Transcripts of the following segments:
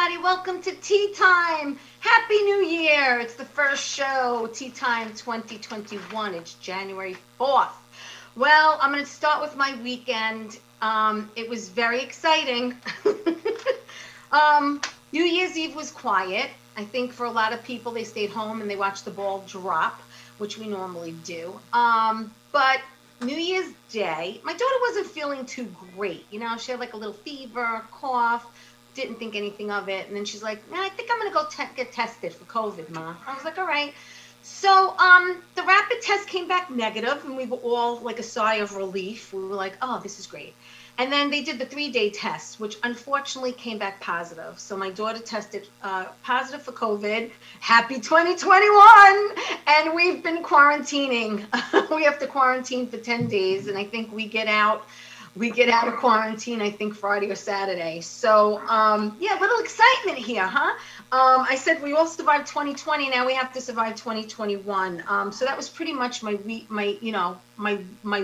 everybody. Welcome to Tea Time. Happy New Year. It's the first show, Tea Time 2021. It's January 4th. Well, I'm going to start with my weekend. It was very exciting. New Year's Eve was quiet. I think for a lot of people, they stayed home and they watched the ball drop, which we normally do. But New Year's Day, my daughter wasn't feeling too great. You know, she had like a little fever, cough, didn't think anything of it. And then she's like, I think I'm going to go get tested for COVID, Ma. I was like, all right. So the rapid test came back negative, and we were all like a sigh of relief. We were like, oh, this is great. And then they did the 3-day test, which unfortunately came back positive. So my daughter tested positive for COVID. Happy 2021! And we've been quarantining. We have to quarantine for 10 days, and I think we get out of quarantine, I think Friday or Saturday. So, yeah, a little excitement here, huh? I said we all survived 2020. Now we have to survive 2021. So that was pretty much my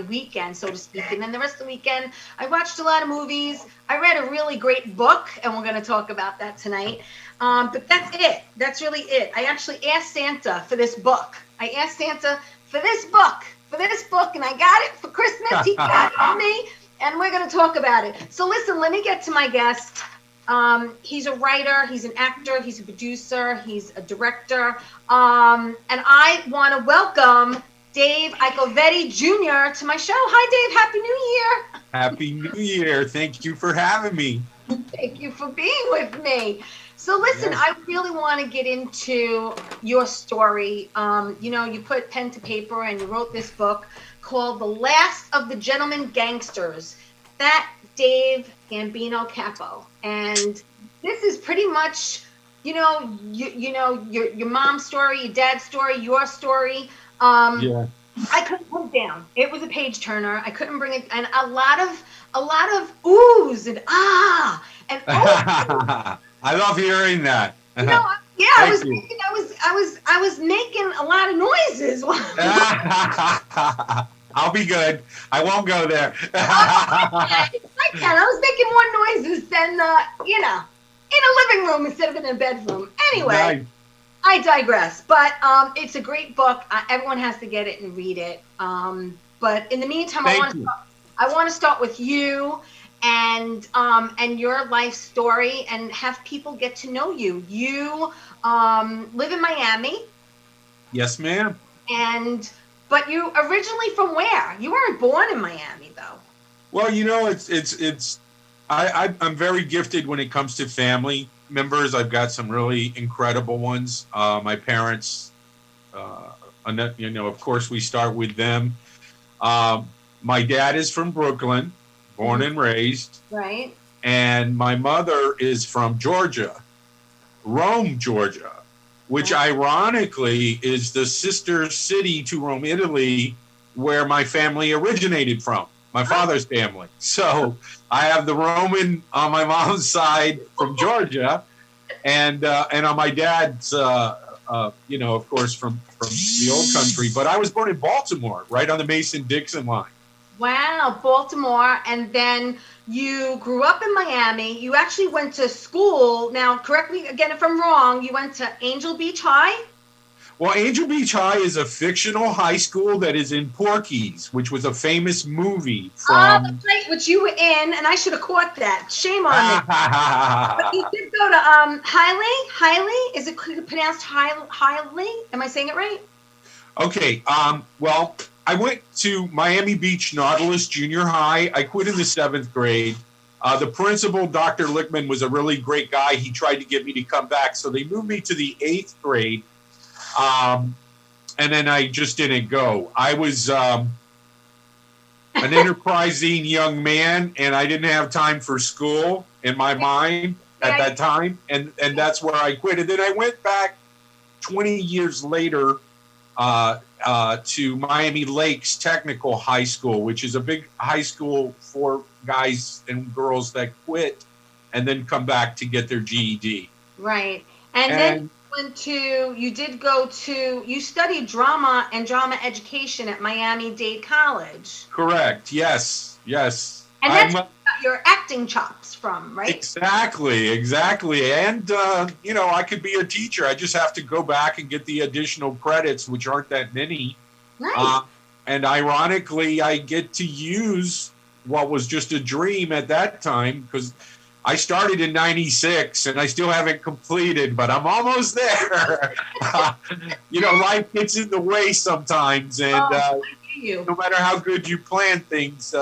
weekend, so to speak. And then the rest of the weekend, I watched a lot of movies. I read a really great book, and we're going to talk about that tonight. But that's it. That's really it. I actually asked Santa for this book. And I got it for Christmas. He got it for me. And we're going to talk about it. So listen, let me get to my guest. He's a writer, he's an actor, he's a producer, he's a director. And I want to welcome Dave Ikovetti Jr. to my show. Hi, Dave. Happy New Year. Happy New Year. Thank you for having me. Thank you for being with me. So listen, yes. I really want to get into your story. You put pen to paper and you wrote this book called The Last of the Gentlemen Gangsters. That Dave Gambino Capo. And this is pretty much, your mom's story, your dad's story, your story. I couldn't put it down. It was a page turner. I couldn't bring it, and a lot of oohs and and oh. I love hearing that. I was making a lot of noises. I'll be good. I won't go there. I can. I was making more noises than, in a living room instead of in a bedroom. Anyway, nice. I digress. But it's a great book. Everyone has to get it and read it. But in the meantime, I want to start with you and your life story and have people get to know you. You live in Miami. Yes, ma'am. But you originally from where? You weren't born in Miami, though. Well, I'm very gifted when it comes to family members. I've got some really incredible ones. My parents, of course, we start with them. My dad is from Brooklyn, born and raised. Right. And my mother is from Georgia, Rome, Georgia, which ironically is the sister city to Rome, Italy, where my family originated from, my father's family. So I have the Roman on my mom's side from Georgia, and on my dad's, of course, from the old country. But I was born in Baltimore, right on the Mason-Dixon line. Wow, Baltimore. And then you grew up in Miami. You actually went to school. Now, correct me again if I'm wrong. You went to Angel Beach High? Well, Angel Beach High is a fictional high school that is in Porky's, which was a famous movie from... that's right, which you were in, and I should have caught that. Shame on me. But you did go to Highly? Is it pronounced Highly? Am I saying it right? Okay, well... I went to Miami Beach Nautilus Junior High. I quit in the 7th grade. The principal, Dr. Lickman, was a really great guy. He tried to get me to come back. So they moved me to the 8th grade. And then I just didn't go. I was an enterprising young man, and I didn't have time for school in my mind at that time. And that's where I quit. And then I went back 20 years later to Miami Lakes Technical High School, which is a big high school for guys and girls that quit and then come back to get their GED. Right. And then you studied drama and drama education at Miami-Dade College. Correct. Yes. And your acting chops from, right? Exactly. And, I could be a teacher. I just have to go back and get the additional credits, which aren't that many. Nice. And ironically, I get to use what was just a dream at that time because I started in 96 and I still haven't completed, but I'm almost there. Life gets in the way sometimes. And I hear you. no matter how good you plan things,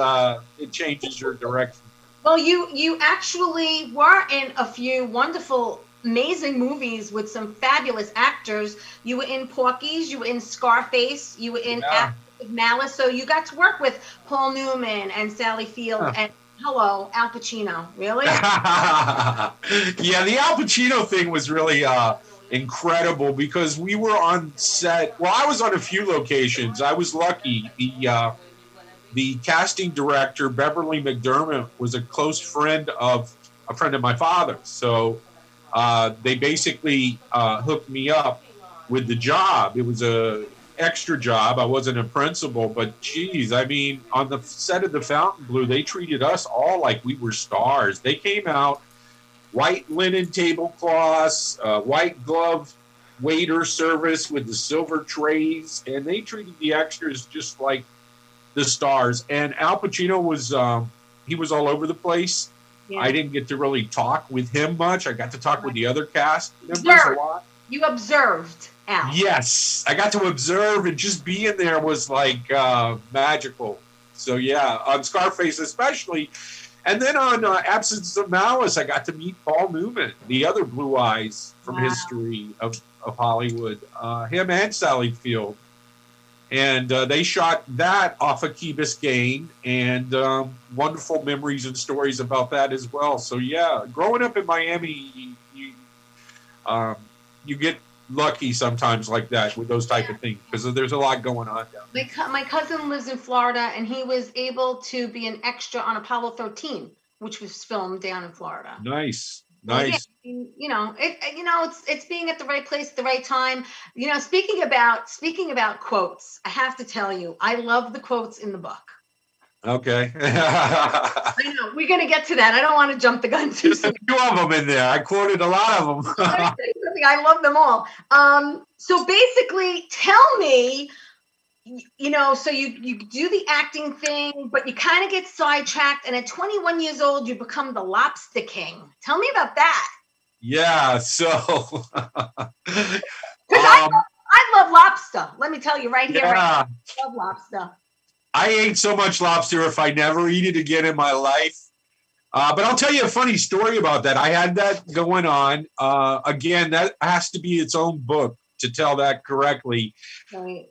it changes your direction. Well, you actually were in a few wonderful, amazing movies with some fabulous actors. You were in Porky's, you were in Scarface, you were in Yeah. Malice. So you got to work with Paul Newman and Sally Field and hello, Al Pacino. Really? Yeah, the Al Pacino thing was really incredible because we were on set. Well, I was on a few locations. I was lucky. The casting director, Beverly McDermott, was a close friend of my father's. So they basically hooked me up with the job. It was a extra job. I wasn't a principal, but geez, I mean, on the set of the Fountain Blue, they treated us all like we were stars. They came out, white linen tablecloths, white glove waiter service with the silver trays, and they treated the extras just like the stars. And Al Pacino was he was all over the place. Yeah. I didn't get to really talk with him much. I got to talk with the other cast members a lot. You observed Al. Yes, I got to observe, and just being there was like magical. So yeah, on Scarface especially, and then on Absence of Malice, I got to meet Paul Newman, the other Blue Eyes from history of Hollywood. Him and Sally Field. And they shot that off of Key Biscayne, and wonderful memories and stories about that as well. So yeah, growing up in Miami, you get lucky sometimes like that with those type of things because there's a lot going on down there. My cousin lives in Florida, and he was able to be an extra on Apollo 13, which was filmed down in Florida. Nice. Yeah, it's being at the right place at the right time. Speaking about quotes, I have to tell you, I love the quotes in the book. Okay. I know we're gonna get to that. I don't want to jump the gun too soon. There's a few of them in there. I quoted a lot of them. I love them all. So basically, tell me. So you do the acting thing, but you kind of get sidetracked, and at 21 years old, you become the Lobster King. Tell me about that. Yeah, so I love lobster. Let me tell you right here. Yeah. I love lobster. I ate so much lobster if I never eat it again in my life. But I'll tell you a funny story about that. I had that going on. Again, that has to be its own book to tell that correctly. Right.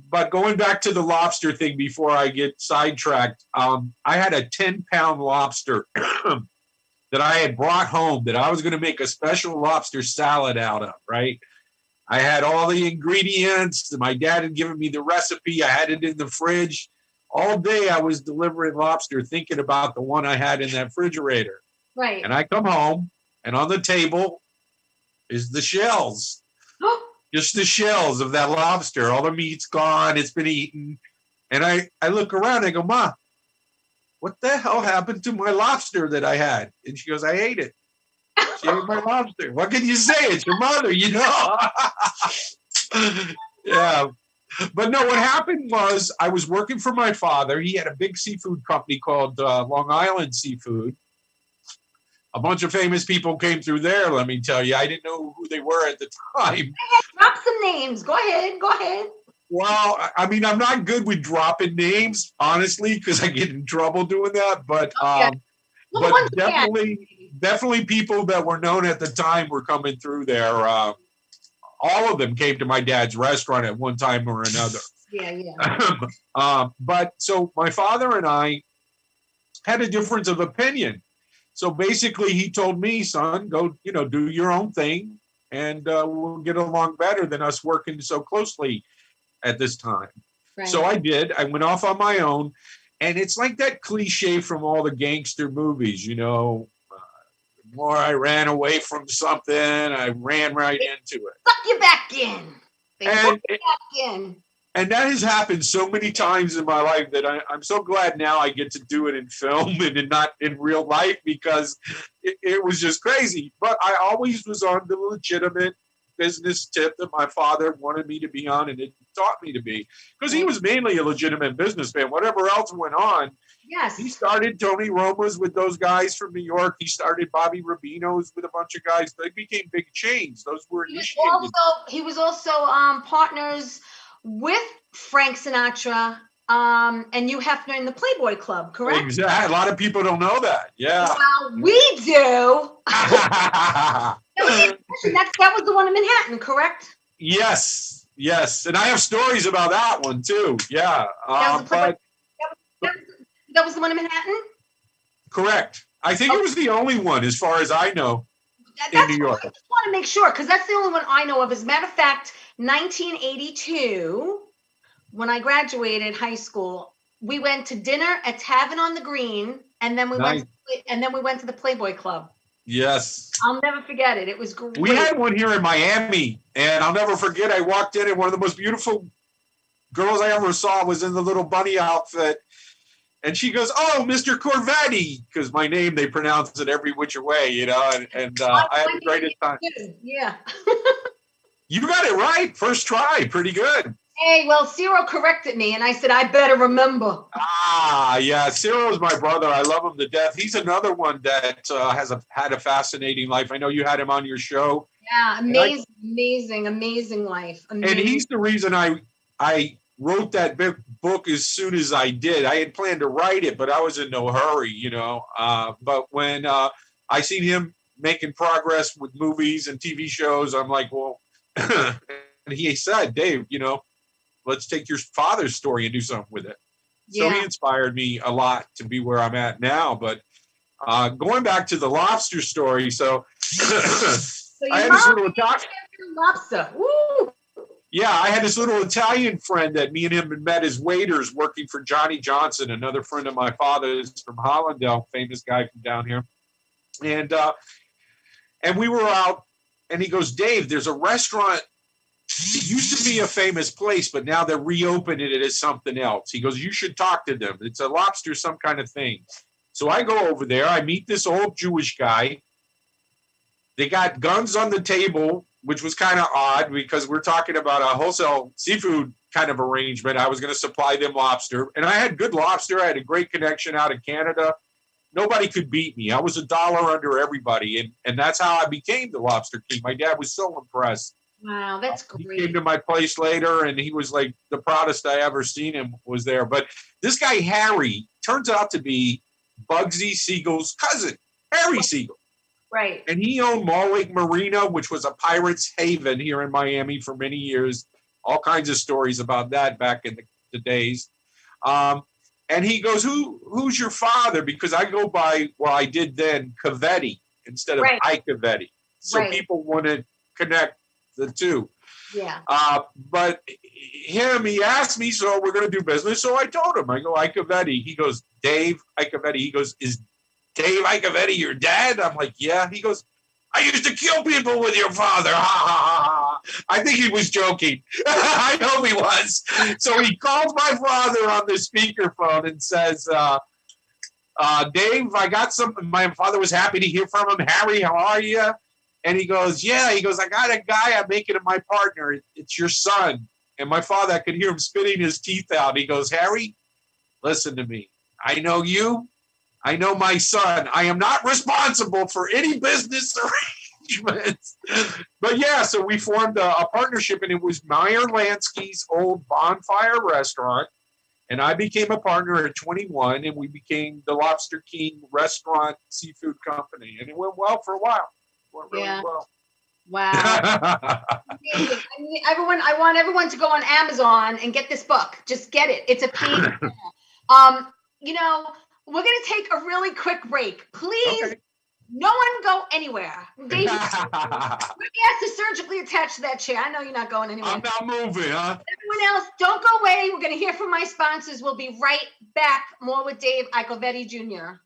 But going back to the lobster thing before I get sidetracked, I had a 10-pound lobster that I had brought home that I was going to make a special lobster salad out of, right? I had all the ingredients. My dad had given me the recipe. I had it in the fridge. All day I was delivering lobster thinking about the one I had in that refrigerator. Right. And I come home, and on the table is the shells. Just the shells of that lobster. All the meat's gone. It's been eaten. And I look around and I go, Ma, what the hell happened to my lobster that I had? And she goes, I ate it. She ate my lobster. What can you say? It's your mother, Yeah. But no, what happened was I was working for my father. He had a big seafood company called Long Island Seafood. A bunch of famous people came through there, let me tell you. I didn't know who they were at the time. Drop some names. Go ahead. Well, I mean, I'm not good with dropping names, honestly, because I get in trouble doing that. But definitely people that were known at the time were coming through there. All of them came to my dad's restaurant at one time or another. Yeah. But so my father and I had a difference of opinion. So basically, he told me, son, go, do your own thing, and we'll get along better than us working so closely at this time. Right. So I did. I went off on my own, and it's like that cliche from all the gangster movies, the more I ran away from something, I ran right into it. Suck you back in. They suck you back in. And that has happened so many times in my life that I'm so glad now I get to do it in film and not in real life, because it was just crazy. But I always was on the legitimate business tip that my father wanted me to be on, and it taught me to be, because he was mainly a legitimate businessman. Whatever else went on, Yes. he started Tony Roma's with those guys from New York. He started Bobby Rubino's with a bunch of guys. They became big chains. Those were initiated. He was also partners with Frank Sinatra and Hugh Hefner in the Playboy Club, correct? Exactly. A lot of people don't know that. Yeah. Well, we do. That was the one in Manhattan, correct? Yes. And I have stories about that one too. Yeah. That was the one in Manhattan? Correct. I think it was the only one, as far as I know, in New York. I just want to make sure, because that's the only one I know of. As a matter of fact, 1982, when I graduated high school, we went to dinner at Tavern on the Green, and then we went to the Playboy Club. Yes. I'll never forget it. It was great. We had one here in Miami, and I'll never forget. I walked in, and one of the most beautiful girls I ever saw was in the little bunny outfit. And she goes, "Oh, Mr. Corvetti," because my name, they pronounce it every which way, you know, and I had the greatest time. Yeah. You got it right. First try. Pretty good. Hey, well, Ciro corrected me, and I said, I better remember. Yeah. Ciro's my brother. I love him to death. He's another one that had a fascinating life. I know you had him on your show. Yeah, amazing life. Amazing. And he's the reason I wrote that book as soon as I did. I had planned to write it, but I was in no hurry, you know. But when I seen him making progress with movies and TV shows, I'm like, well, and he said, "Dave, you know, let's take your father's story and do something with it." So he inspired me a lot to be where I'm at now. But going back to the lobster story, so I had this little lobster. Woo! Yeah, I had this little Italian friend that me and him had met as waiters working for Johnny Johnson, another friend of my father's from Hollandale, famous guy from down here. And we were out, and he goes, "Dave, there's a restaurant. It used to be a famous place, but now they're reopening it as something else." He goes, "You should talk to them. It's a lobster, some kind of thing." So I go over there. I meet this old Jewish guy. They got guns on the table, which was kind of odd because we're talking about a wholesale seafood kind of arrangement. I was going to supply them lobster, and I had good lobster. I had a great connection out of Canada. Nobody could beat me. I was $1 under everybody, and that's how I became the Lobster King. My dad was so impressed. Wow, that's great. He came to my place later, and he was like the proudest I ever seen him was there. But this guy, Harry, turns out to be Bugsy Siegel's cousin, Harry Siegel. Right. And he owned Mall Lake Marina, which was a pirate's haven here in Miami for many years. All kinds of stories about that back in the days. And he goes, who's your father? Because I go by, well, I did then, Ikovetti instead of Ikovetti. So people want to connect the two. Yeah. But he asked me, so we're going to do business. So I told him, I go, Ikovetti. He goes, Dave Ikovetti. He goes, is Dave Ikovetti your dad? I'm like, yeah. He goes, I used to kill people with your father. Ha, ha, ha. I think he was joking. I know he was. So he calls my father on the speakerphone and says, Dave, I got something. My father was happy to hear from him. Harry, how are you? And he goes, yeah. He goes, I got a guy I'm making it my partner. It's your son. And my father, I could hear him spitting his teeth out. He goes, Harry, listen to me. I know you. I know my son. I am not responsible for any business arrangements. But yeah, so we formed a partnership, and it was Meyer Lansky's old Bonfire restaurant. And I became a partner at 21, and we became the Lobster King restaurant seafood company. And it went well for a while. It went really well. Wow. I want everyone to go on Amazon and get this book. Just get it. It's a page. You know, we're going to take a really quick break. Please, no one go anywhere. David, we're going to surgically attach to that chair. I know you're not going anywhere. I'm not moving, huh? Everyone else, don't go away. We're going to hear from my sponsors. We'll be right back. More with Dave Ikovetti Jr.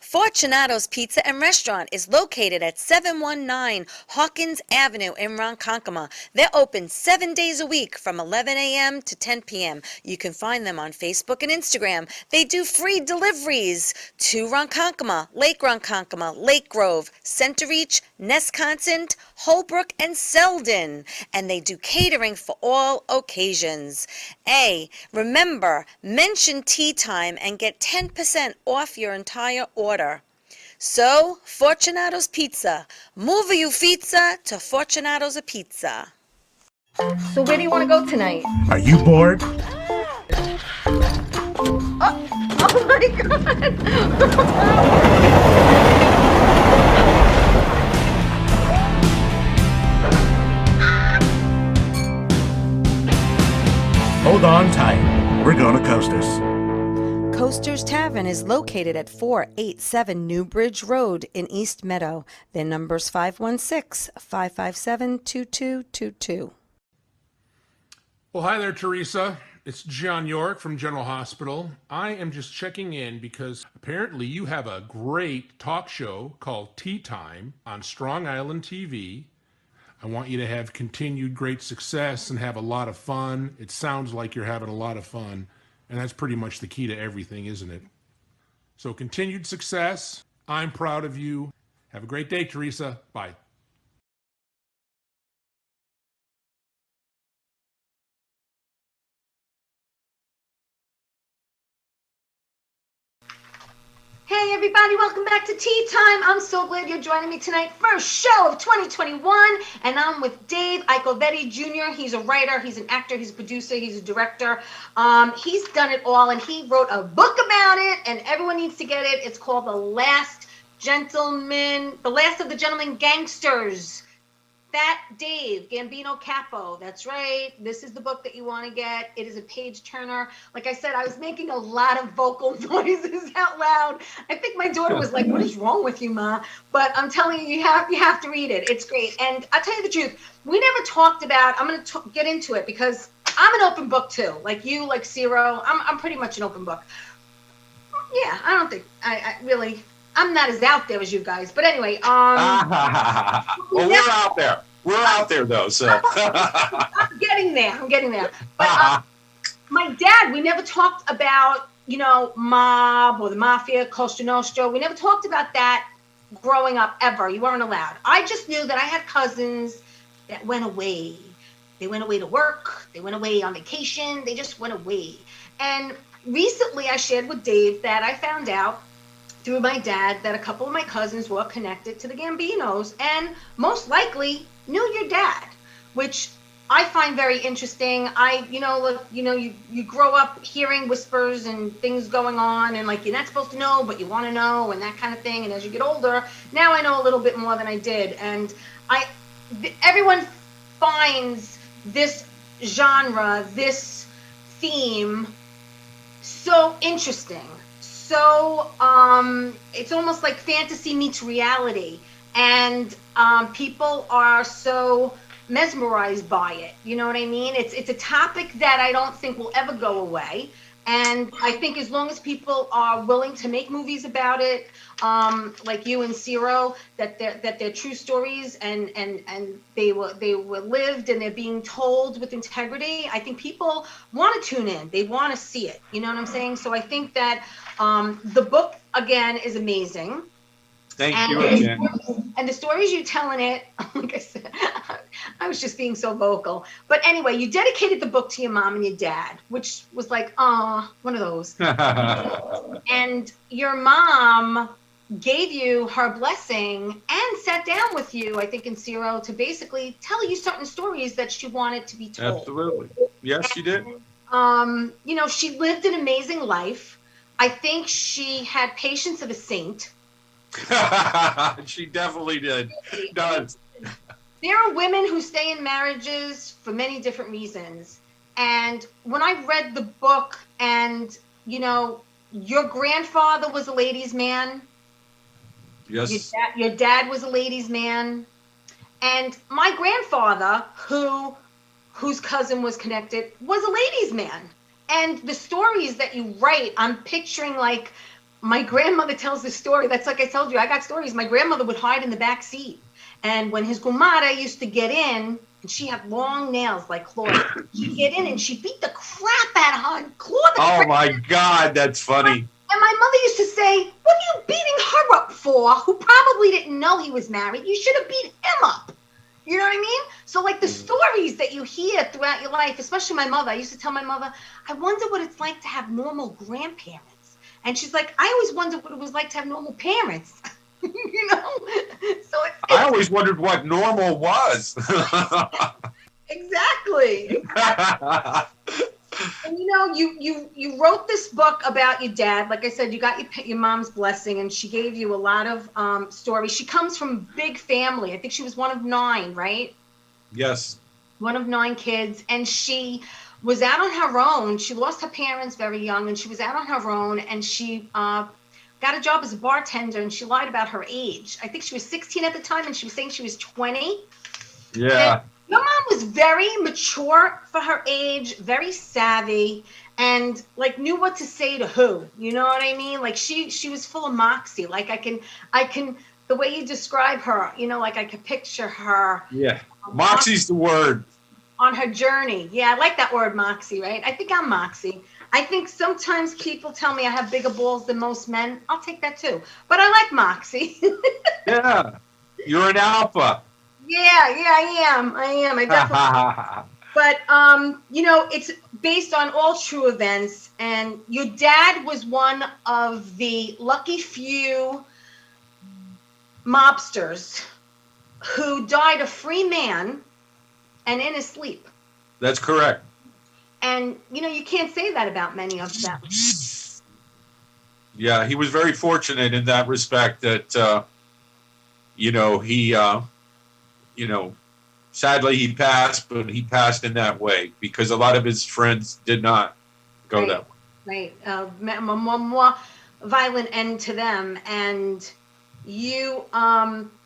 Fortunato's Pizza and Restaurant is located at 719 Hawkins Avenue in Ronkonkoma. They're open 7 days a week from 11 a.m. to 10 p.m. You can find them on Facebook and Instagram. They do free deliveries to Ronkonkoma, Lake Ronkonkoma, Lake Grove, Center Reach, Nesconsin, Holbrook, and Selden. And they do catering for all occasions. Remember, mention tea time and get 10% off your entire order. So, Fortunato's Pizza. Move you pizza to Fortunato's a Pizza. So where do you want to go tonight? Are you bored? Oh my God. Hold on tight. We're gonna Coasters. Coaster's Tavern is located at 487 Newbridge Road in East Meadow. Their number's 516-557-2222. Well, hi there, Teresa. It's John York from General Hospital. I am just checking in because apparently you have a great talk show called Tea Time on Strong Island TV. I want you to have continued great success and have a lot of fun. It sounds like you're having a lot of fun, and that's pretty much the key to everything, isn't it? So continued success. I'm proud of you. Have a great day, Teresa. Bye. Hey everybody, welcome back to Tea Time. I'm so glad you're joining me tonight. First show of 2021, and I'm with Dave Ikovetti Jr. He's a writer, he's an actor, he's a producer, he's a director. He's done it all, and he wrote a book about it, and everyone needs to get it. It's called The Last of the Gentlemen Gangsters. Fat Dave, Gambino Capo. That's right. This is the book that you want to get. It is a page turner. Like I said, I was making a lot of vocal noises out loud. I think my daughter was like, "What is wrong with you, Ma?" But I'm telling you, you have to read it. It's great. And I'll tell you the truth. We never talked about. I'm going to get into it because I'm an open book too. Like you, like Ciro. I'm pretty much an open book. Yeah, I don't think I really. I'm not as out there as you guys, but anyway. Well, we're out there. We're out there, though. So I'm getting there. But my dad, we never talked about, mob or the mafia, Costa Nostra. We never talked about that growing up ever. You weren't allowed. I just knew that I had cousins that went away. They went away to work. They went away on vacation. They just went away. And recently, I shared with Dave that I found out through my dad that a couple of my cousins were connected to the Gambinos and most likely knew your dad, which I find very interesting. You grow up hearing whispers and things going on and like you're not supposed to know, but you want to know and that kind of thing. And as you get older, now I know a little bit more than I did. And everyone finds this genre, this theme so interesting. So it's almost like fantasy meets reality, and people are so mesmerized by it. You know what I mean? It's a topic that I don't think will ever go away, and I think as long as people are willing to make movies about it, like you and Ciro, that they're true stories and they were lived and they're being told with integrity. I think people want to tune in. They want to see it. You know what I'm saying? So I think that the book again is amazing. Thank you again. And the stories you tell in it, like I said, I was just being so vocal. But anyway, you dedicated the book to your mom and your dad, which was like, one of those. And your mom gave you her blessing and sat down with you, I think, in Ciro, to basically tell you certain stories that she wanted to be told. Absolutely. Yes, she did. She lived an amazing life. I think she had patience of a saint. She definitely does. There are women who stay in marriages for many different reasons. And when I read the book and, your grandfather was a ladies' man. Yes. Your dad was a ladies' man. And my grandfather, whose cousin was connected, was a ladies' man. And the stories that you write, I'm picturing like my grandmother tells this story. That's like I told you, I got stories. My grandmother would hide in the back seat. And when his gumara used to get in, and she had long nails like claws, she'd get in and she beat the crap out of her and claw the Oh crap. my God, that's funny. And my mother used to say, "What are you beating her up for? Who probably didn't know he was married? You should have beat him up." You know what I mean? So like the stories that you hear throughout your life, especially my mother. I used to tell my mother, "I wonder what it's like to have normal grandparents." And she's like, "I always wondered what it was like to have normal parents." You know? So I always wondered what normal was. exactly. And you know, you wrote this book about your dad. Like I said, you got your mom's blessing, and she gave you a lot of stories. She comes from a big family. I think she was one of 9, right? Yes. One of 9 kids, and she was out on her own. She lost her parents very young, and she was out on her own, and she got a job as a bartender, and she lied about her age. I think she was 16 at the time, and she was saying she was 20. Yeah. Your mom was very mature for her age, very savvy, and like knew what to say to who. You know what I mean? Like she was full of moxie. Like I can the way you describe her, you know, like I could picture her. Yeah. Moxie's the word. On her journey. Yeah, I like that word, moxie, right? I think I'm moxie. I think sometimes people tell me I have bigger balls than most men. I'll take that too. But I like moxie. Yeah. You're an alpha. Yeah, I am. I definitely. But you know, it's based on all true events, and your dad was one of the lucky few mobsters who died a free man and in his sleep. That's correct. And you know, you can't say that about many of them. Yeah, he was very fortunate in that respect that you know, he you know, sadly he passed, but he passed in that way because a lot of his friends did not go Right. that way. Right. More violent end to them. And you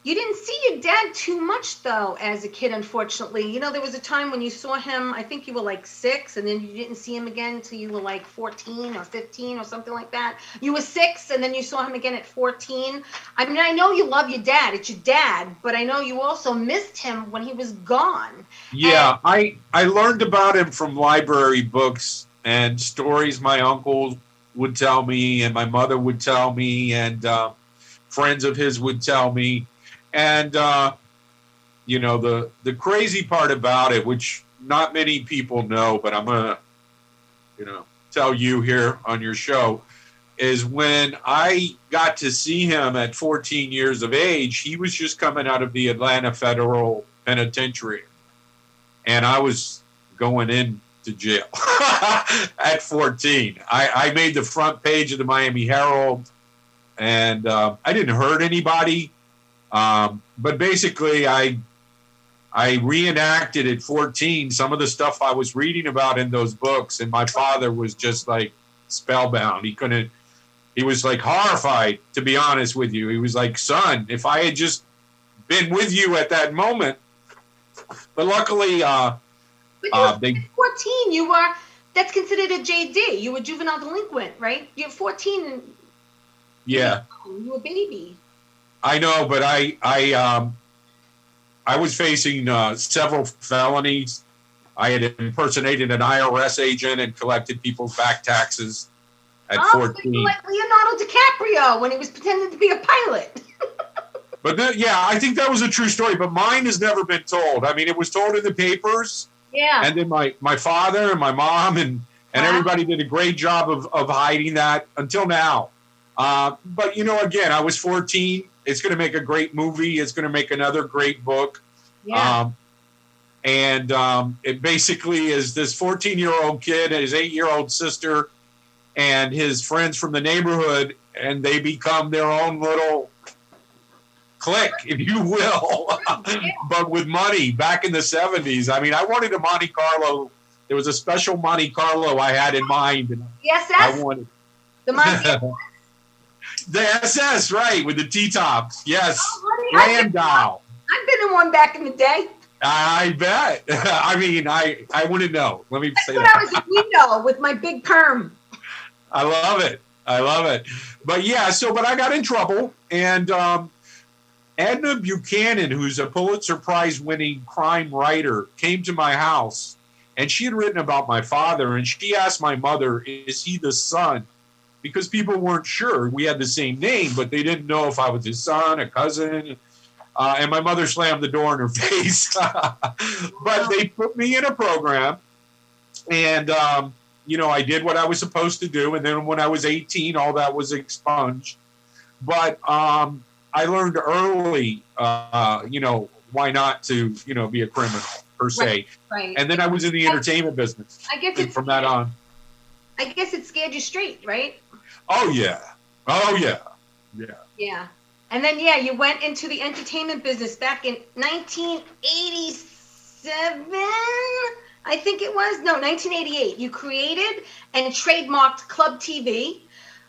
didn't see your dad too much though as a kid, unfortunately. You know, there was a time when you saw him, I think you were like 6, and then you didn't see him again until you were like 14 or 15 or something like that. You were 6 and then you saw him again at 14. I mean, I know you love your dad, it's your dad, but I know you also missed him when he was gone. Yeah, I learned about him from library books and stories my uncle would tell me and my mother would tell me and friends of his would tell me. And you know, the crazy part about it, which not many people know, but I'm gonna, you know, tell you here on your show, is when I got to see him at 14 years of age, he was just coming out of the Atlanta Federal Penitentiary. And I was going into jail at 14. I made the front page of the Miami Herald, and I didn't hurt anybody. But basically, I reenacted at 14 some of the stuff I was reading about in those books, and my father was just like spellbound. He was like horrified, to be honest with you. He was like, "Son, if I had just been with you at that moment." But luckily, But you were 14. You were, that's considered a JD. You were juvenile delinquent, right? You're 14 and yeah, you were a baby. I know, but I was facing several felonies. I had impersonated an IRS agent and collected people's back taxes at 14. Like Leonardo DiCaprio when he was pretending to be a pilot. But yeah, I think that was a true story. But mine has never been told. I mean, it was told in the papers. Yeah. And then my father and my mom and everybody did a great job of hiding that until now. But, you know, again, I was 14. It's going to make a great movie. It's going to make another great book. Yeah. It basically is this 14-year-old kid and his 8-year-old sister and his friends from the neighborhood, and they become their own little clique, if you will, but with money back in the 70s. I mean, I wanted a Monte Carlo. There was a special Monte Carlo I had in mind. And yes, I wanted the Monte. The SS, right, with the T-tops. Yes, Oh, Landau. I've been in one back in the day. I bet. I mean, I wouldn't know. Let me say That's when that. I was a window with my big perm. I love it. I love it. But yeah, but I got in trouble, and Edna Buchanan, who's a Pulitzer Prize winning crime writer, came to my house, and she had written about my father, and she asked my mother, is he the son? Because people weren't sure. We had the same name, but they didn't know if I was his son, a cousin. And my mother slammed the door in her face. But they put me in a program, and I did what I was supposed to do. And then when I was 18, all that was expunged. But I learned early, why not to, be a criminal per se. Right. And then I was in the entertainment business. I guess from that on. I guess it scared you straight, right? Oh yeah. Yeah. Yeah. And then, you went into the entertainment business back in 1987, I think it was. No, 1988. You created and trademarked Club TV,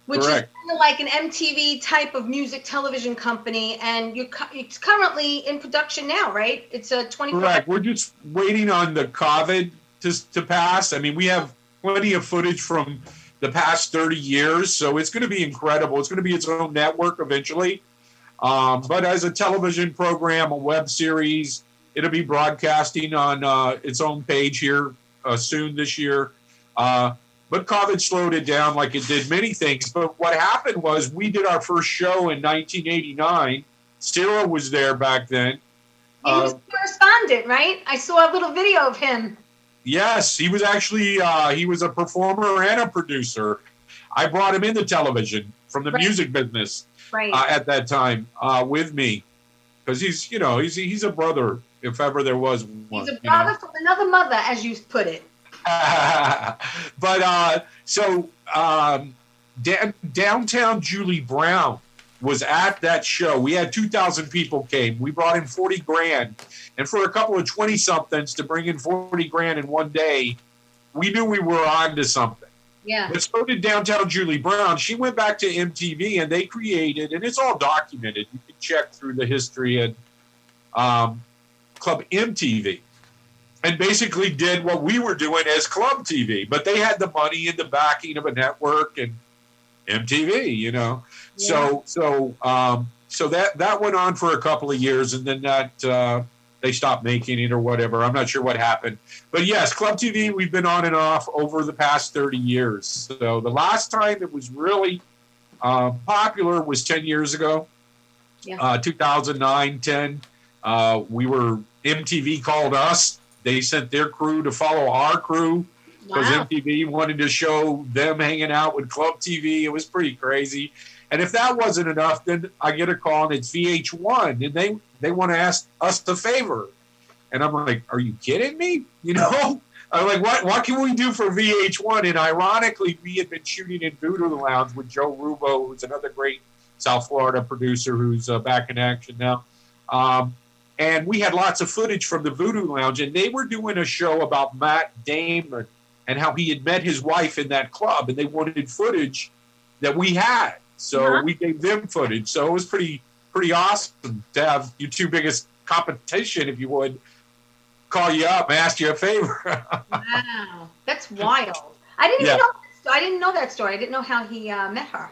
which Correct. is kind of like an MTV type of music television company. And it's currently in production now, right? It's a 24. Correct. We're just waiting on the COVID to pass. I mean, we have plenty of footage from the past 30 years, so it's going to be incredible. It's going to be its own network eventually. But as a television program, a web series, it'll be broadcasting on its own page here soon this year. But COVID slowed it down like it did many things. But what happened was we did our first show in 1989. Cyril was there back then. He was a correspondent, right? I saw a little video of him. Yes, he was actually, he was a performer and a producer. I brought him into television from the music business at that time with me. Because he's a brother, if ever there was one. He's a brother from another mother, as you put it. But downtown Julie Brown was at that show. We had 2,000 people came. We brought in 40 grand. And for a couple of 20-somethings to bring in 40 grand in one day, we knew we were on to something. Yeah. But so did downtown Julie Brown. She went back to MTV, and they created, and it's all documented. You can check through the history at Club MTV. And basically did what we were doing as Club TV. But they had the money and the backing of a network and MTV, Yeah. So that went on for a couple of years, and then that they stopped making it or whatever. I'm not sure what happened. But yes, Club TV, we've been on and off over the past 30 years. So the last time it was really popular was 10 years ago, 2009, 10. MTV called us. They sent their crew to follow our crew because MTV wanted to show them hanging out with Club TV. It was pretty crazy. And if that wasn't enough, then I get a call and it's VH1, and they want to ask us a favor. And I'm like, are you kidding me? I'm like, what can we do for VH1? And ironically, we had been shooting in Voodoo Lounge with Joe Rubo, who's another great South Florida producer who's back in action now. And we had lots of footage from the Voodoo Lounge, and they were doing a show about Matt Damon and how he had met his wife in that club, and they wanted footage that we had. So we gave them footage. So it was pretty awesome to have your two biggest competition, if you would, call you up and ask you a favor. Wow, that's wild. I didn't know that story. I didn't know how he met her.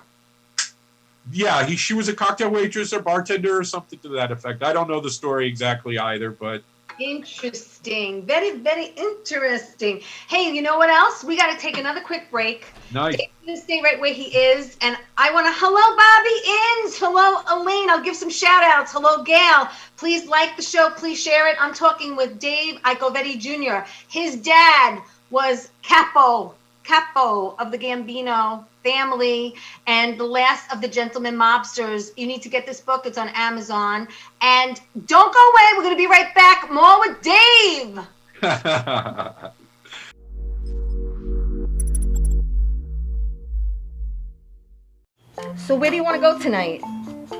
Yeah, she was a cocktail waitress or bartender or something to that effect. I don't know the story exactly either, but interesting. Very, very interesting. Hey, you know what else? We got to take another quick break. Nice. Dave's going to stay right where he is. And I want to, hello, Bobby Inns. Hello, Elaine. I'll give some shout outs. Hello, Gail. Please like the show. Please share it. I'm talking with Dave Ikovetti Jr. His dad was Capo of the Gambino family and the last of the gentleman mobsters. You need to get this book. It's on Amazon. And don't go away. We're going to be right back. More with Dave. So where do you want to go tonight?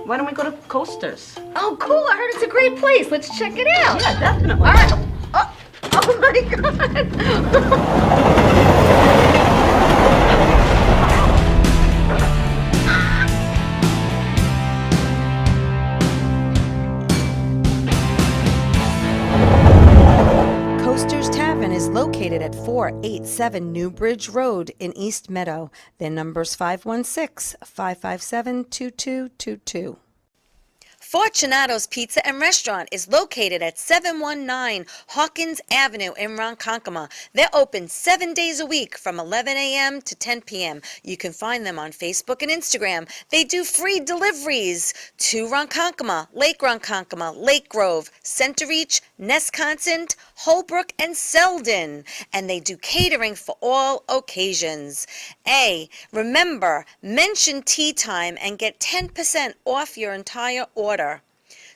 Why don't we go to Coasters? Oh, cool. I heard it's a great place. Let's check it out. Yeah, definitely. All right. Oh my God. Coasters Tavern. Tavern is located at 487 New Bridge Road in East Meadow. Their number's 516-557-2222. Fortunato's Pizza and Restaurant is located at 719 Hawkins Avenue in Ronkonkoma. They're open 7 days a week from 11 a.m. to 10 p.m. You can find them on Facebook and Instagram. They do free deliveries to Ronkonkoma, Lake Ronkonkoma, Lake Grove, Center Reach, Nesconstant, Holbrook, and Selden. And they do catering for all occasions. Remember, mention Tea Time and get 10% off your entire order.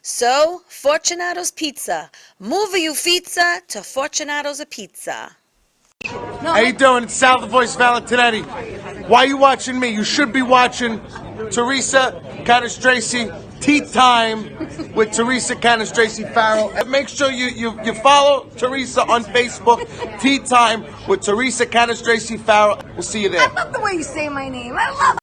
So, Fortunato's Pizza. Move you pizza to Fortunato's a Pizza. How you doing? It's Sal the Voice Valentinetti. Why are you watching me? You should be watching Teresa Canastraci Tea Time with Teresa Canastraci Farrell. And make sure you follow Teresa on Facebook. Tea Time with Teresa Canastraci Farrell. We'll see you there. I love the way you say my name. I love it.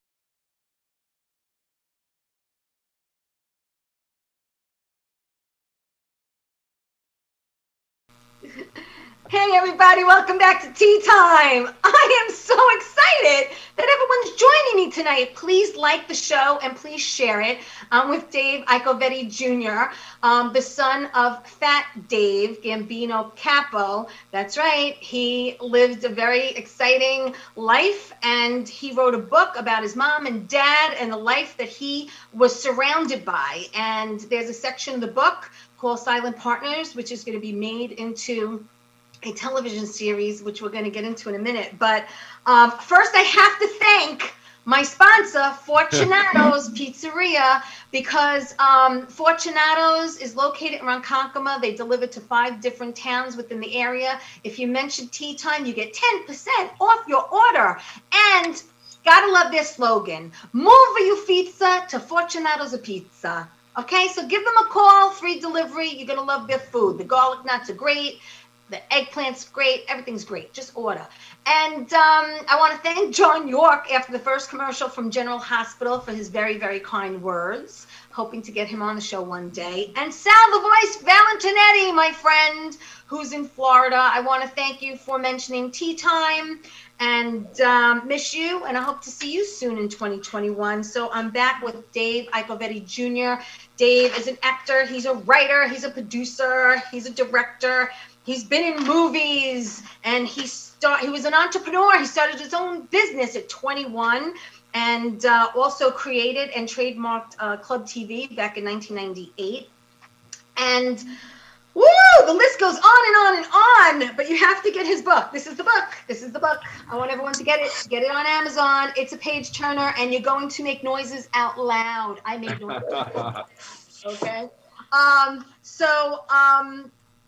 Hey everybody, welcome back to Tea Time. I am so excited that everyone's joining me tonight. Please like the show and please share it. I'm with Dave Ikovetti Jr., the son of Fat Dave Gambino Capo. That's right, he lived a very exciting life and he wrote a book about his mom and dad and the life that he was surrounded by. And there's a section of the book called Silent Partners, which is going to be made into a television series, which we're going to get into in a minute. But first, I have to thank my sponsor, Fortunato's Pizzeria, because Fortunato's is located around Ronkonkoma. They deliver to 5 different towns within the area. If you mention Tea Time, you get 10% off your order. And gotta love their slogan, Move you pizza to Fortunato's a Pizza. Okay, so give them a call, free delivery. You're going to love their food. The garlic knots are great. The eggplant's great. Everything's great. Just order. And I want to thank John York after the first commercial from General Hospital for his very, very kind words. Hoping to get him on the show one day. And Sal the Voice Valentinetti, my friend, who's in Florida. I want to thank you for mentioning Tea Time and miss you. And I hope to see you soon in 2021. So I'm back with Dave Ikovetti Jr. Dave is an actor. He's a writer. He's a producer. He's a director. He's been in movies, and he was an entrepreneur. He started his own business at 21 and also created and trademarked Club TV back in 1998. And woo, the list goes on and on and on, but you have to get his book. This is the book. This is the book. I want everyone to get it. Get it on Amazon. It's a page turner, and you're going to make noises out loud. I make noises. Okay.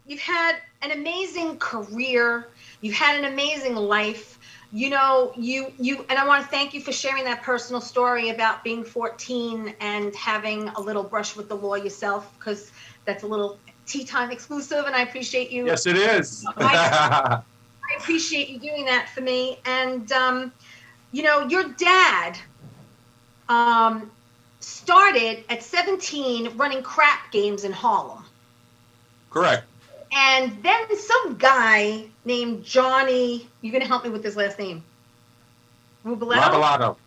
You've had an amazing career. You've had an amazing life. You know, and I want to thank you for sharing that personal story about being 14 and having a little brush with the law yourself, because that's a little Tea Time exclusive, and I appreciate you. Yes, it is. I appreciate you doing that for me. And, your dad started at 17 running crap games in Harlem. Correct. And then some guy named Johnny, you're going to help me with his last name. Robalato.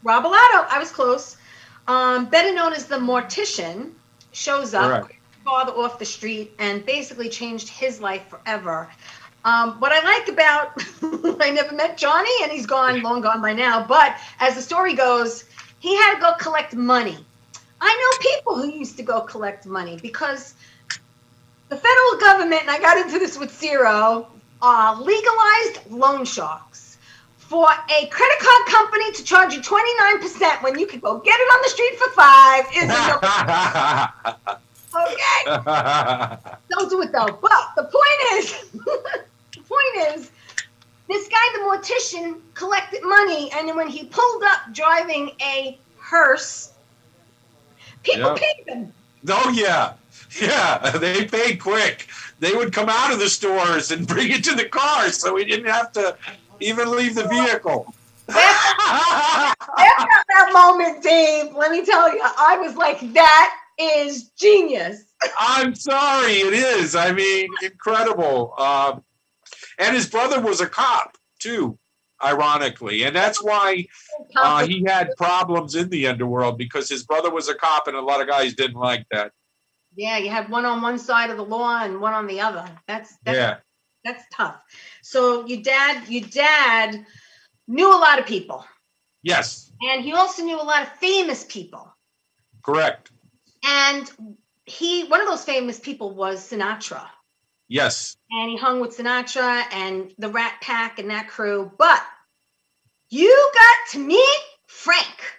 I was close. Better known as the Mortician, shows up, Correct. Father off the street, and basically changed his life forever. What I like about, I never met Johnny, and he's long gone by now, but as the story goes, he had to go collect money. I know people who used to go collect money because the federal government, and I got into this with Zero, legalized loan sharks. For a credit card company to charge you 29% when you could go get it on the street for $5 is okay. Don't do it though. But the point is, this guy, the Mortician, collected money, and then when he pulled up driving a hearse, people paid him. Oh, yeah. Yeah, they paid quick. They would come out of the stores and bring it to the car, so we didn't have to even leave the vehicle. After that moment, Dave, let me tell you, I was like, that is genius. I'm sorry, it is. I mean, incredible. And his brother was a cop too, ironically, and that's why he had problems in the underworld, because his brother was a cop, and a lot of guys didn't like that. Yeah, you had one on one side of the law and one on the other. That's tough. So your dad knew a lot of people. Yes. And he also knew a lot of famous people. Correct. And one of those famous people was Sinatra. Yes. And he hung with Sinatra and the Rat Pack and that crew. But you got to meet Frank.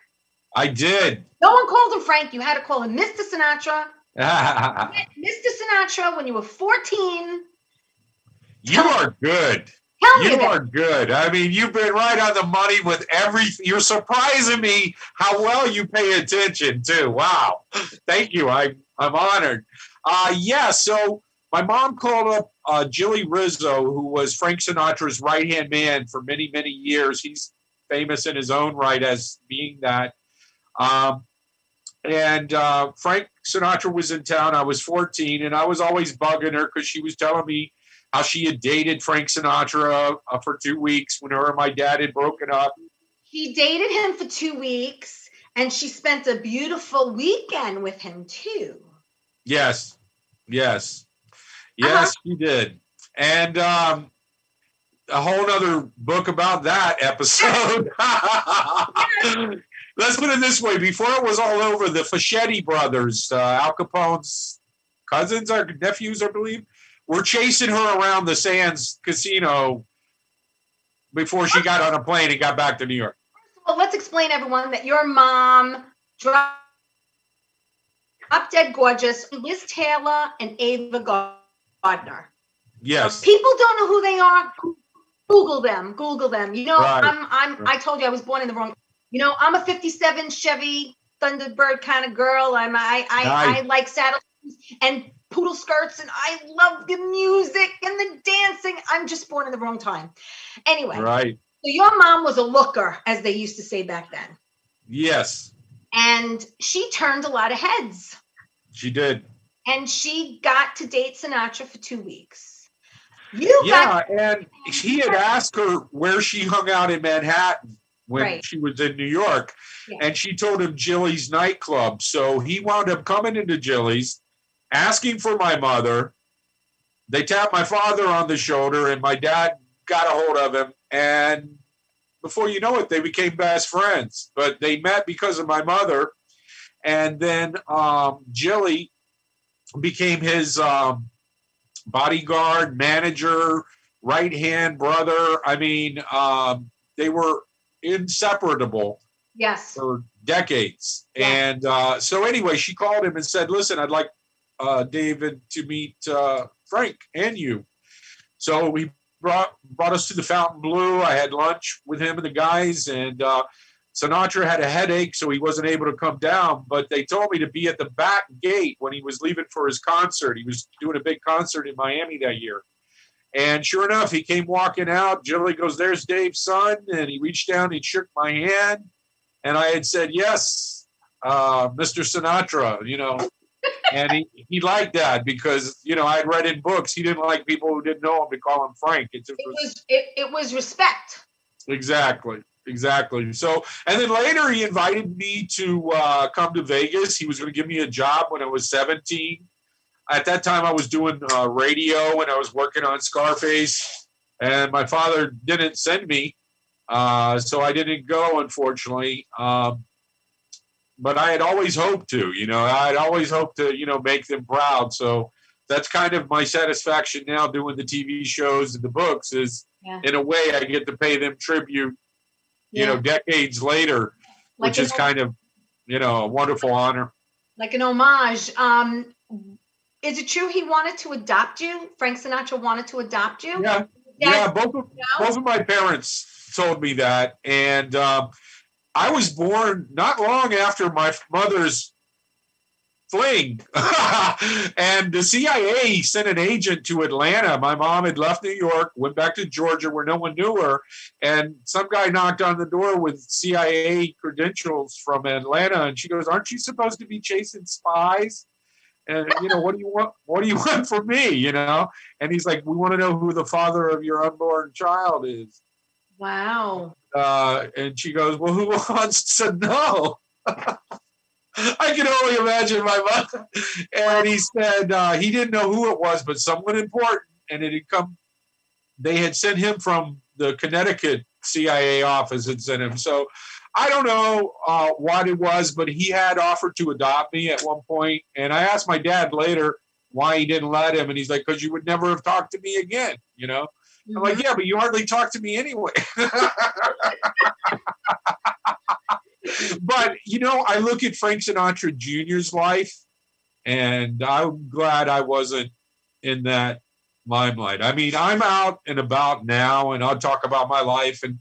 I did. No one called him Frank. You had to call him Mr. Sinatra. Mr. Sinatra when you were 14. You are good. You are good. I mean, you've been right on the money with everything. You're surprising me how well you pay attention too. Wow. Thank you. I'm honored. So my mom called up Jilly Rizzo, who was Frank Sinatra's right-hand man for many, many years. He's famous in his own right as being that. Frank Sinatra was in town. I was 14, and I was always bugging her because she was telling me how she had dated Frank Sinatra for 2 weeks when her and my dad had broken up. She dated him for 2 weeks, and she spent a beautiful weekend with him, too. Yes, she did. And a whole other book about that episode. Let's put it this way. Before it was all over, the Fischetti brothers, Al Capone's cousins or nephews, I believe, were chasing her around the Sands Casino before she got on a plane and got back to New York. Well, let's explain, everyone, that your mom dropped dead gorgeous Liz Taylor and Ava Gardner. Yes. People don't know who they are. Google them. You know, right. I told you I was born in the wrong. You know, I'm a 57 Chevy Thunderbird kind of girl. I like saddle and poodle skirts, and I love the music and the dancing. I'm just born in the wrong time. Anyway. Right. So your mom was a looker, as they used to say back then. Yes. And she turned a lot of heads. She did. And she got to date Sinatra for 2 weeks. And he had asked her where she hung out in Manhattan when she was in New York. Yeah. And she told him Jilly's nightclub. So he wound up coming into Jilly's, asking for my mother. They tapped my father on the shoulder, and my dad got a hold of him. And before you know it, they became best friends. But they met because of my mother. And then Jilly became his bodyguard, manager, right-hand brother. I mean, they were inseparable. Yes. For decades. Yeah. And so anyway, she called him and said, listen, I'd like David to meet Frank and you. So he brought us to the Fontainebleau. I had lunch with him and the guys, and Sinatra had a headache, so he wasn't able to come down, but they told me to be at the back gate when he was leaving for his concert. He was doing a big concert in Miami that year. And sure enough, he came walking out. Jilly goes, there's Dave's son. And he reached down, he shook my hand. And I had said, yes, Mr. Sinatra, you know. And he liked that because, you know, I had read in books. He didn't like people who didn't know him to call him Frank. It was respect. Exactly. So, and then later he invited me to come to Vegas. He was going to give me a job when I was 17. At that time, I was doing radio and I was working on Scarface. And my father didn't send me. So I didn't go, unfortunately. But I had always hoped to, you know, I'd always hoped to, you know, make them proud. So that's kind of my satisfaction now doing the TV shows and the books is in a way I get to pay them tribute, you know, decades later, which is kind of, you know, a wonderful honor. Like an homage. Is it true he wanted to adopt you? Frank Sinatra wanted to adopt you? Yeah. Both of my parents told me that. And I was born not long after my mother's fling. And the CIA sent an agent to Atlanta. My mom had left New York, went back to Georgia where no one knew her. And some guy knocked on the door with CIA credentials from Atlanta. And she goes, aren't you supposed to be chasing spies? And, what do you want? What do you want from me? And he's like, we want to know who the father of your unborn child is. Wow. And she goes, well, who wants to know? I can only imagine my mother. And he said he didn't know who it was, but someone important. And it had come. They had sent him from the Connecticut CIA office had sent him. So I don't know what it was, but he had offered to adopt me at one point. And I asked my dad later why he didn't let him. And he's like, because you would never have talked to me again, Mm-hmm. I'm like, yeah, but you hardly talk to me anyway. But, I look at Frank Sinatra Jr.'s life, and I'm glad I wasn't in that limelight. I mean, I'm out and about now, and I'll talk about my life. And,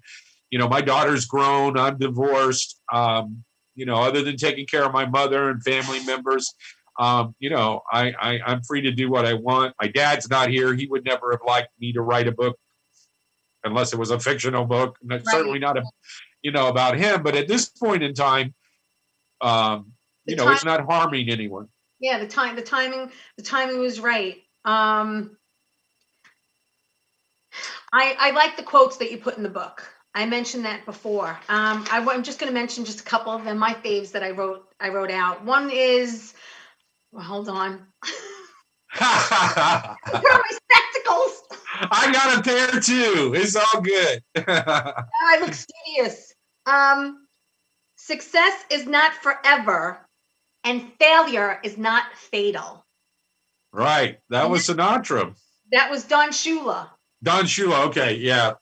my daughter's grown. I'm divorced. Other than taking care of my mother and family members, I'm free to do what I want. My dad's not here. He would never have liked me to write a book unless it was a fictional book. And that's certainly not about him. But at this point in time, it's not harming anyone. Yeah, the timing was right. I like the quotes that you put in the book. I mentioned that before. I'm just going to mention just a couple of them, my faves that I wrote out. One is, well, hold on. I put on my spectacles. I got a pair too. It's all good. I look serious. Success is not forever, and failure is not fatal. Right. That was Sinatra. That was Don Shula. Don Shula. Okay. Yeah.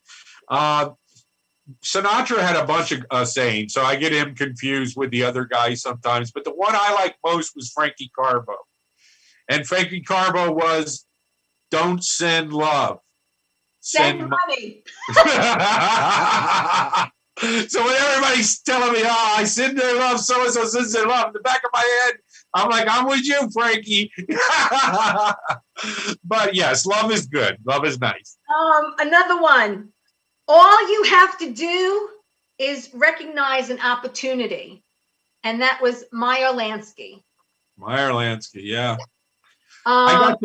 Sinatra had a bunch of sayings, so I get him confused with the other guys sometimes. But the one I like most was Frankie Carbo. And Frankie Carbo was, don't send love. Send money. So when everybody's telling me, I send their love, so-and-so sends their love, in the back of my head, I'm like, I'm with you, Frankie. But yes, love is good. Love is nice. Another one. All you have to do is recognize an opportunity. And that was Meyer Lansky. Meyer Lansky, yeah. I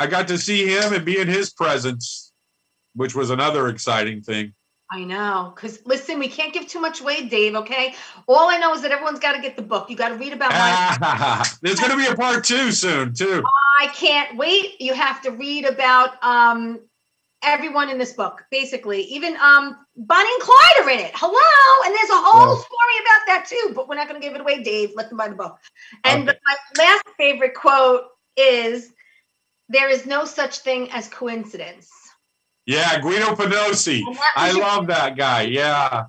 got to see him and be in his presence, which was another exciting thing. I know, because listen, we can't give too much away, Dave, okay? All I know is that everyone's got to get the book. You got to read about There's going to be a part 2 soon, too. I can't wait. You have to read about everyone in this book, basically. Even Bonnie and Clyde are in it. Hello! And there's a whole story about that, too, but we're not going to give it away, Dave. Let them buy the book. And my last favorite quote is, there is no such thing as coincidence. Yeah, Guido Pinosi. I love that guy. Yeah.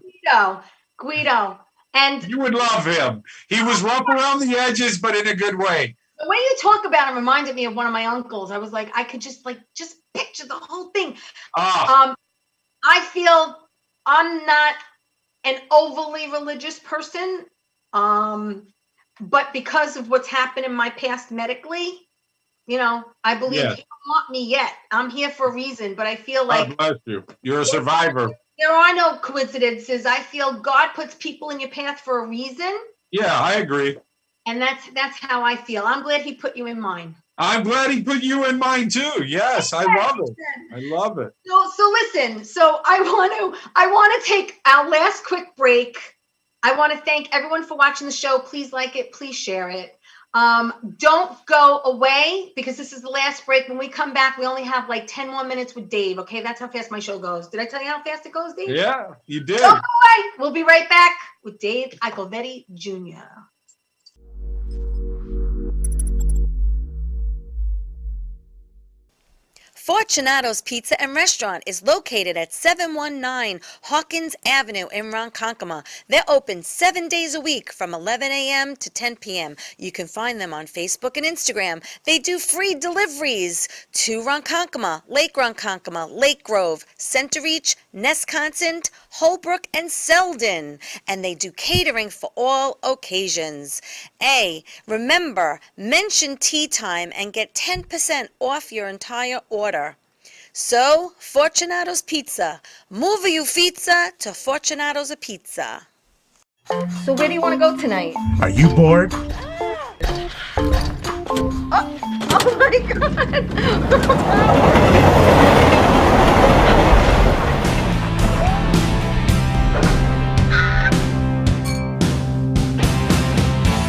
Guido. And you would love him. He was rough around the edges, but in a good way. The way you talk about him reminded me of one of my uncles. I was like, I could just picture the whole thing. I feel I'm not an overly religious person, but because of what's happened in my past medically, I believe you don't want me yet. I'm here for a reason, but I feel like God bless you. You're a survivor. There are no coincidences. I feel God puts people in your path for a reason. Yeah, I agree. And that's how I feel. I'm glad he put you in mine. I'm glad he put you in mine too. Yes, I love it. I love it. So listen. So I want to take our last quick break. I want to thank everyone for watching the show. Please like it. Please share it. Don't go away because this is the last break. When we come back, we only have like 10 more minutes with Dave. Okay, that's how fast my show goes. Did I tell you how fast it goes, Dave? Yeah, you did. Don't go away. We'll be right back with Dave Ikovetti Jr. Fortunato's Pizza and Restaurant is located at 719 Hawkins Avenue in Ronkonkoma. They're open 7 days a week from 11 a.m. to 10 p.m. You can find them on Facebook and Instagram. They do free deliveries to Ronkonkoma, Lake Ronkonkoma, Lake Grove, Center Reach, Nesconsin, Holbrook, and Selden. And they do catering for all occasions. Remember, mention Tea Time and get 10% off your entire order. So, Fortunato's Pizza. Move you pizza to Fortunato's a Pizza. So where do you want to go tonight? Are you bored? Oh my God.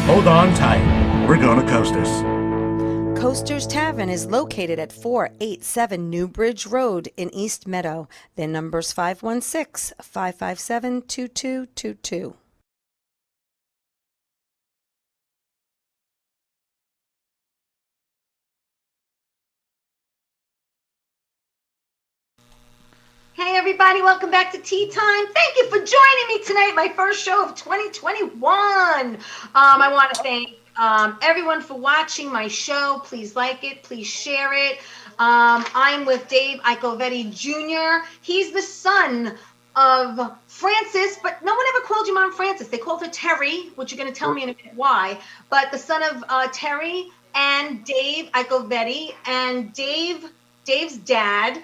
Hold on tight. We're gonna coast this. Coaster's Tavern is located at 487 Newbridge Road in East Meadow. Their number's 516-557-2222. Hey everybody, welcome back to Tea Time. Thank you for joining me tonight, my first show of 2021. I want to thank everyone for watching my show. Please like it, please share it. I'm with Dave Ikovetti Jr. He's the son of Francis, but no one ever called you Mom Francis. They called her Terry, which you're going to tell me in a minute why. But the son of Terry and Dave Ikovetti, and Dave's dad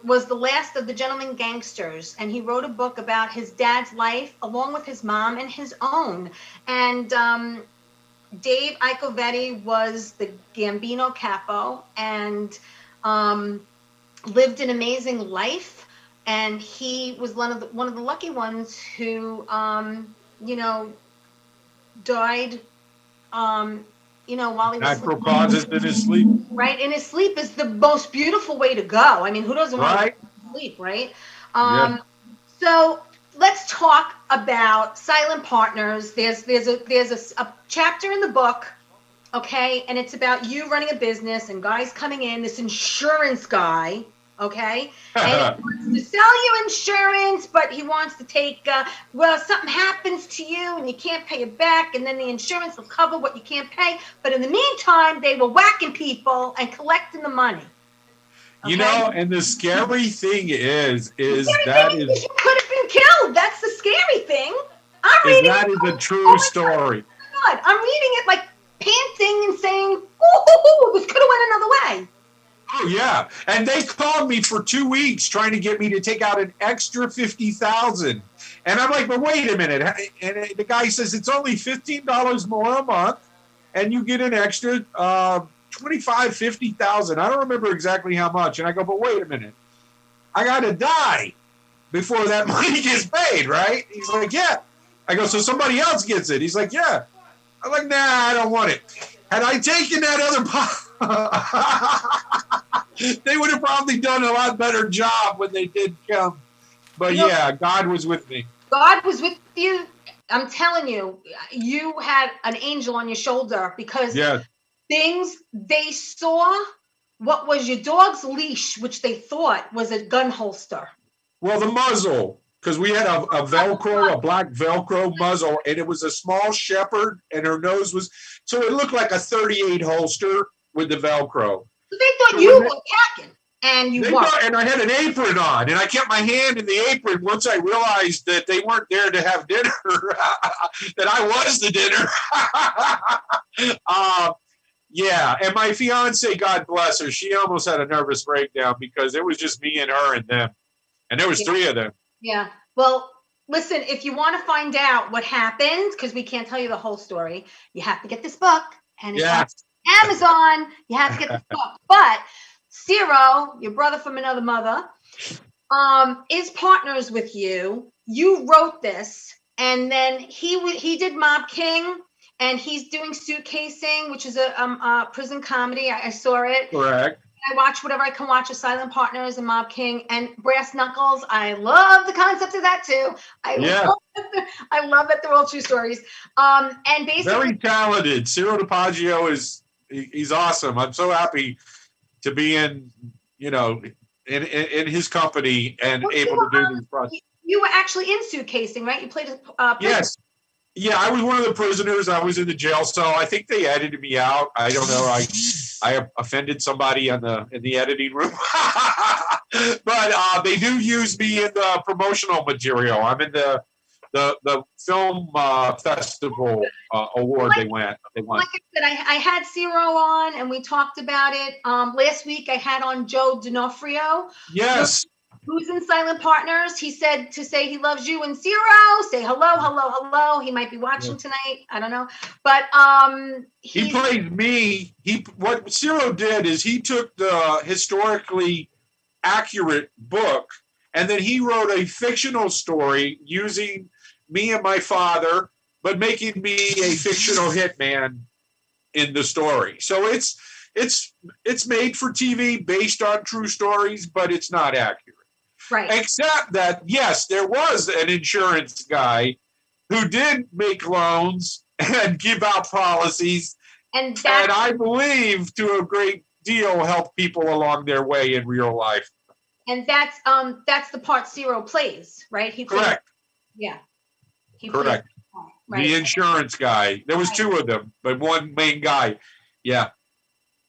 was the last of the gentleman gangsters, and he wrote a book about his dad's life along with his mom and his own. And Dave Ikovetti was the Gambino capo and lived an amazing life. And he was one of the lucky ones who, died, while he was Natural causes in his sleep. Right, and his sleep is the most beautiful way to go. I mean, who doesn't want to sleep, right? Yeah. So let's talk about silent partners. There's a chapter in the book, okay, and it's about you running a business and guys coming in. This insurance guy, okay, and he wants to sell you insurance, but he wants to take something happens to you and you can't pay it back, and then the insurance will cover what you can't pay. But in the meantime, they were whacking people and collecting the money. Okay? You know, and the scary thing is you could have been killed. That's the scary thing. That is a true story. God, I'm reading it like panting and saying, "Ooh, this could have went another way." Oh yeah, and they called me for 2 weeks trying to get me to take out an extra $50,000, and I'm like, "But wait a minute!" And the guy says it's only $15 more a month, and you get an extra $50,000. I don't remember exactly how much. And I go, "But wait a minute, I got to die before that money gets paid, right?" He's like, "Yeah." I go, "So somebody else gets it?" He's like, "Yeah." I'm like, "Nah, I don't want it." Had I taken that other they would have probably done a lot better job when they did come. But yeah, God was with me. God was with you. I'm telling you, you had an angel on your shoulder because they saw what was your dog's leash, which they thought was a gun holster. Well, the muzzle, because we had a Velcro, a black Velcro muzzle, and it was a small shepherd, and her nose was, so it looked like a 38 holster with the Velcro. So they thought you were packing, and you weren't. And I had an apron on, and I kept my hand in the apron once I realized that they weren't there to have dinner, that I was the dinner. Yeah, and my fiance, God bless her, she almost had a nervous breakdown because it was just me and her and them, and there was 3 of them. Yeah. Well, listen, if you want to find out what happened, because we can't tell you the whole story, you have to get this book, and it's on Amazon. You have to get this book. But Ciro, your brother from another mother, is partners with you. You wrote this, and then he did Mob King, and he's doing Suitcasing, which is a prison comedy. I saw it. Correct. I watch whatever I can watch of Silent Partners and Mob King and Brass Knuckles. I love the concept of that too. I love that they're all true stories. And basically, very talented. Ciro DiPaggio he's awesome. I'm so happy to be in his company and able to do these projects. You were actually in Suitcasing, right? You played yes. Yeah, I was one of the prisoners. I was in the jail cell. I think they edited me out. I don't know. I offended somebody in the editing room. But they do use me in the promotional material. I'm in the film festival award they won. Like I said, I had Ciro on and we talked about it. Last week I had on Joe D'Onofrio. Yes. who's in Silent Partners. He said to say he loves you. And Zero, say hello, hello, hello. He might be watching tonight. I don't know. But he plays me. What Zero did is he took the historically accurate book and then he wrote a fictional story using me and my father, but making me a fictional hitman in the story. So it's made for TV based on true stories, but it's not accurate. Right. Except that, yes, there was an insurance guy who did make loans and give out policies, and I believe to a great deal help people along their way in real life. And that's the part Zero plays, right? He plays, correct. Yeah. Correct. Right. The insurance guy. There was two of them, but one main guy. Yeah.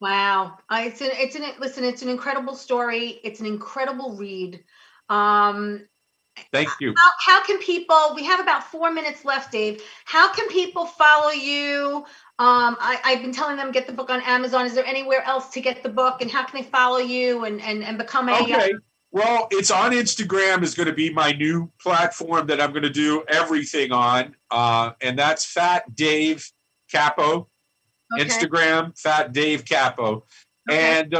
Wow. It's an incredible story. It's an incredible read. Thank you. How can people, we have about 4 minutes left, Dave. How can people follow you? I've been telling them get the book on Amazon. Is there anywhere else to get the book? And how can they follow you and become a... Okay. Well, it's on Instagram is going to be my new platform that I'm going to do everything on. And that's Fat Dave Capo. Okay. Instagram, Fat Dave Capo. Okay. And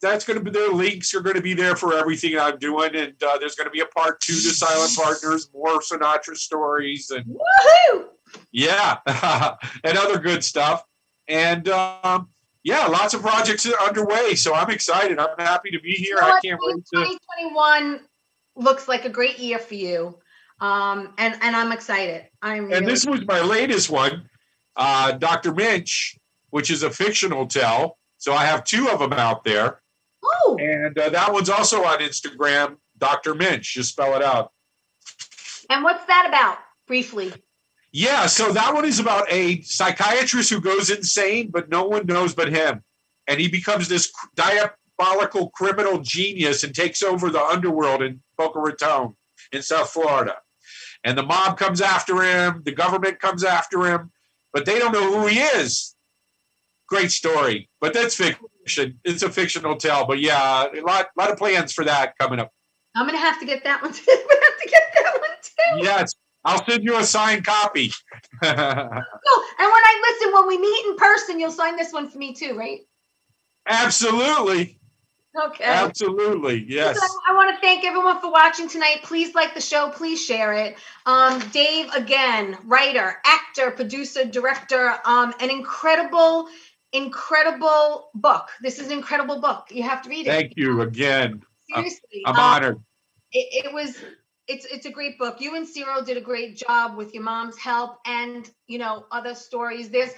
that's going to be, their links are going to be there for everything I'm doing. And there's going to be a part 2 to Silent Partners, more Sinatra stories. And woohoo! Yeah. And other good stuff. And yeah, lots of projects are underway. So I'm excited. I'm happy to be here. I can't wait to... 2021 looks like a great year for you. And I'm excited. And this was my latest one, Dr. Minch, which is a fictional tell. So I have 2 of them out there. Oh. And that one's also on Instagram, Dr. Minch. Just spell it out. And what's that about, briefly? Yeah, so that one is about a psychiatrist who goes insane, but no one knows but him. And he becomes this diabolical criminal genius and takes over the underworld in Boca Raton in South Florida. And the mob comes after him. The government comes after him, but they don't know who he is. Great story, but that's fiction. It's a fictional tale, but yeah, a lot of plans for that coming up. I'm going to have to get that one too. I'm going to have to get that one too. Yes. I'll send you a signed copy. Oh, and when we meet in person, you'll sign this one for me too, right? Absolutely. Okay. Absolutely. Yes. So I want to thank everyone for watching tonight. Please like the show. Please share it. Dave, again, writer, actor, producer, director, an incredible book. This is an incredible book. You have to read it. Thank you again. Seriously. I'm honored. It's a great book. You and Zero did a great job with your mom's help and, other stories. There's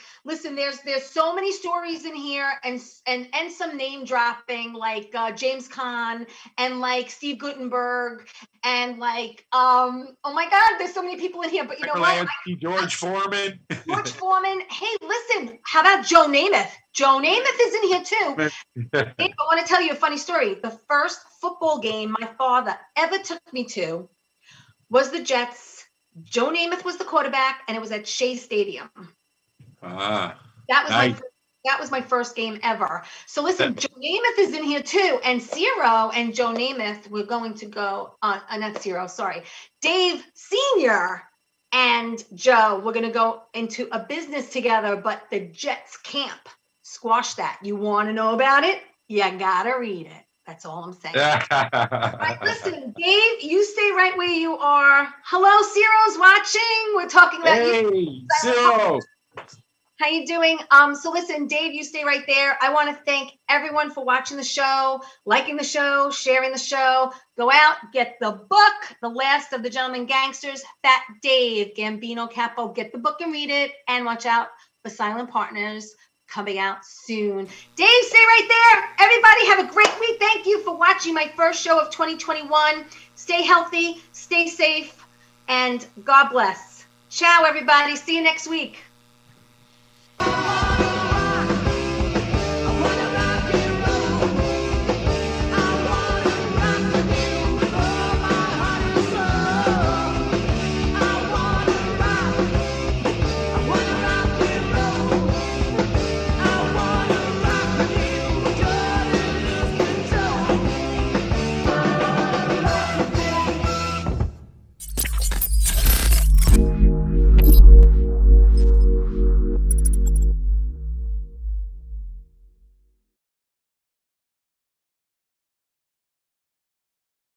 so many stories in here and some name dropping like James Caan and like Steve Gutenberg and like, oh my God, there's so many people in here, but George Foreman. George Foreman. Hey, listen, how about Joe Namath? Joe Namath is in here too. I want to tell you a funny story. The first football game my father ever took me to was the Jets. Joe Namath was the quarterback, and it was at Shea Stadium. That was my first game ever. So listen, Joe Namath is in here too, and Zero and Joe Namath, we're going to go not Zero, sorry, Dave Sr. and Joe, we're going to go into a business together, but the Jets camp. Squash that. You want to know about it? You gotta read it. That's all I'm saying. Right, listen, Dave, you stay right where you are. Hello, Ciro's watching. We're talking about you. Hey, Ciro. How you doing? So listen, Dave, you stay right there. I want to thank everyone for watching the show, liking the show, sharing the show. Go out, get the book, The Last of the Gentleman Gangsters, Fat Dave Gambino Capo. Get the book and read it, and watch out for Silent Partners coming out soon. Dave, stay right there. Everybody have a great week. Thank you for watching my first show of 2021. Stay healthy, stay safe, and God bless. Ciao, everybody. See you next week.